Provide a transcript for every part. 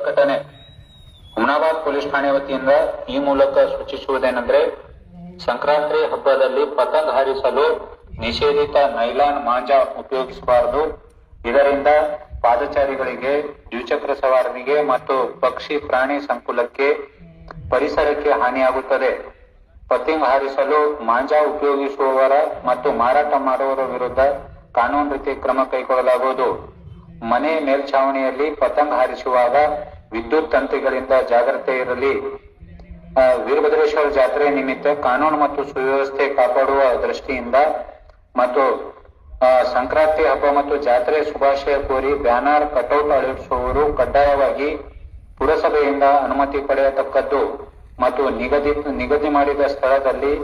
ಘಟನೆ. ಹುಮನಾಬಾದ್ ಪೊಲೀಸ್ ಠಾಣೆ ವತಿಯಿಂದ ಈ ಮೂಲಕ ಸೂಚಿಸುವುದೇನೆಂದ್ರೆ, ಸಂಕ್ರಾಂತಿ ಹಬ್ಬದಲ್ಲಿ ಪತಂಗ್ ಹಾರಿಸಲು ನಿಷೇಧಿತ ನೈಲಾನ್ ಮಾಂಜಾ ಉಪಯೋಗಿಸಬಾರದು. ಇದರಿಂದ ಪಾದಚಾರಿಗಳಿಗೆ, ದ್ವಿಚಕ್ರ ಸವಾರನಿಗೆ ಮತ್ತು ಪಕ್ಷಿ ಪ್ರಾಣಿ ಸಂಕುಲಕ್ಕೆ, ಪರಿಸರಕ್ಕೆ ಹಾನಿಯಾಗುತ್ತದೆ. ಪತಂಗ್ ಹಾರಿಸಲು ಮಾಂಜಾ ಉಪಯೋಗಿಸುವವರ ಮತ್ತು ಮಾರಾಟ ಮಾಡುವವರ ವಿರುದ್ಧ ಕಾನೂನು ರೀತಿ ಕ್ರಮ ಕೈಗೊಳ್ಳಲಾಗುವುದು. ಮನೆ ಮೇಲ್ಛಾವಣಿಯಲ್ಲಿ ಪತಂಗ್ ಹಾರಿಸುವಾಗ ವಿದ್ಯುತ್ ತಂತಿಗಳಿಂದ ಜಾಗ್ರತೆ ಇರಲಿ. ವೀರಭದ್ರೇಶ್ವರ ಜಾತ್ರೆ ನಿಮಿತ್ತ ಕಾನೂನು ಮತ್ತು ಸುವ್ಯವಸ್ಥೆ ಕಾಪಾಡುವ ದೃಷ್ಟಿಯಿಂದ ಮತ್ತು ಸಂಕ್ರಾಂತಿ ಹಬ್ಬ ಮತ್ತು ಜಾತ್ರೆ ಶುಭಾಶಯ ಕೋರಿ ಬ್ಯಾನರ್, ಕಟೌಟ್ ಅಳವಡಿಸುವವರು ಕಡ್ಡಾಯವಾಗಿ ಪುರಸಭೆಯಿಂದ ಅನುಮತಿ ಪಡೆಯತಕ್ಕದ್ದು ಮತ್ತು ನಿಗದಿ ಮಾಡಿದ ಸ್ಥಳದಲ್ಲಿ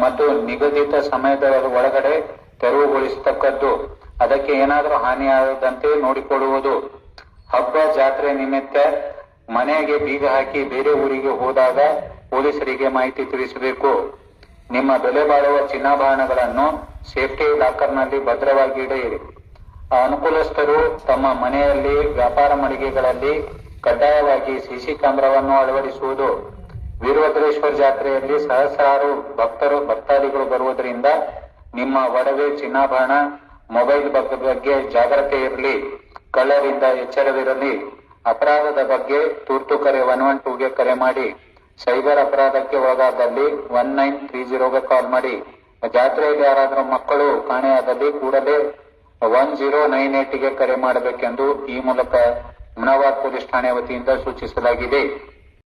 ಮತ್ತು ನಿಗದಿತ ಸಮಯದ ಒಳಗಡೆ ತೆರವುಗೊಳಿಸತಕ್ಕದ್ದು. ಅದಕ್ಕೆ ಏನಾದರೂ ಹಾನಿಯಾಗದಂತೆ ನೋಡಿಕೊಳ್ಳುವುದು. ಹಬ್ಬ ಜಾತ್ರೆ ನಿಮಿತ್ತ ಮನೆಗೆ ಬೀಗ ಹಾಕಿ ಬೇರೆ ಊರಿಗೆ ಹೋದಾಗ ಪೊಲೀಸರಿಗೆ ಮಾಹಿತಿ ತಿಳಿಸಬೇಕು. ನಿಮ್ಮ ಬೆಲೆ ಬಾಳುವ ಚಿನ್ನಾಭರಣಗಳನ್ನು ಸೇಫ್ಟಿ ಲಾಕರ್ನಲ್ಲಿ ಭದ್ರವಾಗಿ ಇಡೆಯಿರಿ. ಅನುಕೂಲಸ್ಥರು ತಮ್ಮ ಮನೆಯಲ್ಲಿ, ವ್ಯಾಪಾರ ಮಳಿಗೆಗಳಲ್ಲಿ ಕಡ್ಡಾಯವಾಗಿ ಸಿಸಿ ಕ್ಯಾಮೆರಾವನ್ನು ಅಳವಡಿಸುವುದು. ವೀರಭದ್ರೇಶ್ವರ ಜಾತ್ರೆಯಲ್ಲಿ ಸಹಸ್ರಾರು ಭಕ್ತಾದಿಗಳು ಬರುವುದರಿಂದ ನಿಮ್ಮ ಒಡವೆ, ಚಿನ್ನಾಭರಣ, ಮೊಬೈಲ್ ಬಗ್ಗೆ ಜಾಗ್ರತೆ ಇರಲಿ. ಕಳ್ಳರಿಂದ ಎಚ್ಚರವಿರಲಿ. ಅಪರಾಧದ ಬಗ್ಗೆ ತುರ್ತು ಕರೆ 112ಗೆ ಕರೆ ಮಾಡಿ. ಸೈಬರ್ ಅಪರಾಧಕ್ಕೆ ಒಳಗಾದಲ್ಲಿ 1930ಗೆ ಕಾಲ್ ಮಾಡಿ. ಜಾತ್ರೆಯಲ್ಲಿ ಯಾರಾದರೂ ಮಕ್ಕಳು ಕಾಣೆಯಾದಲ್ಲಿ ಕೂಡಲೇ 1098ಗೆ ಕರೆ ಮಾಡಬೇಕೆಂದು ಈ ಮೂಲಕ ಹುಮನಾಬಾದ್ ಪೊಲೀಸ್ ಠಾಣೆ ವತಿಯಿಂದ ಸೂಚಿಸಲಾಗಿದೆ.